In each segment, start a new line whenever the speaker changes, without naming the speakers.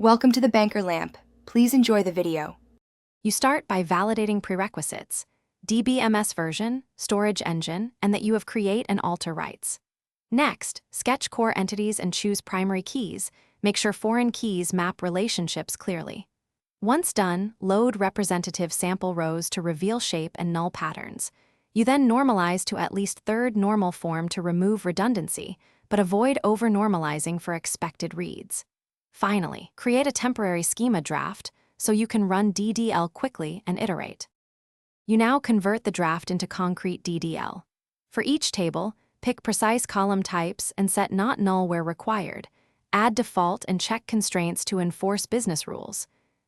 Welcome to the Banker Lamp. Please enjoy the video.
You start by validating prerequisites, Dbms version, storage engine, and that you have create and alter rights. Next, sketch core entities and choose primary keys. Make sure foreign keys map relationships clearly. Once done, load representative sample rows to reveal shape and null patterns. You then normalize to at least third normal form to remove redundancy, but avoid over-normalizing for expected reads. Finally, create a temporary schema draft so you can run DDL quickly and iterate. You now convert the draft into concrete DDL. For each table, pick precise column types and set not null where required. Add default and check constraints to enforce business rules.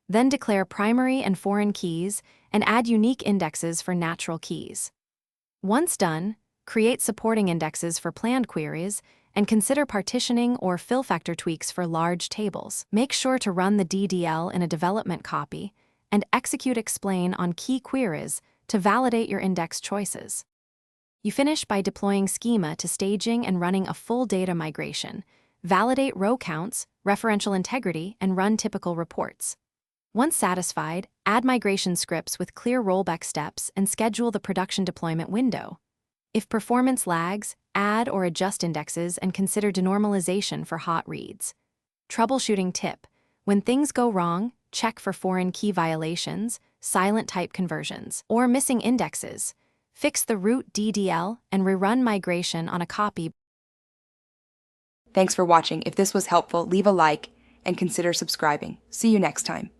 Then declare primary and foreign keys and add unique indexes for natural keys. Once done, create supporting indexes for planned queries and consider partitioning or fill factor tweaks for large tables. Make sure to run the DDL in a development copy and execute explain on key queries to validate your index choices. You finish by deploying schema to staging and running a full data migration. Validate row counts, referential integrity, and run typical reports. Once satisfied, add migration scripts with clear rollback steps and schedule the production deployment window. If performance lags, add or adjust indexes and consider denormalization for hot reads. Troubleshooting tip: when things go wrong, check for foreign key violations, silent type conversions, or missing indexes. Fix the root DDL and rerun migration on a copy.
Thanks for watching. If this was helpful, leave a like and consider subscribing. See you next time.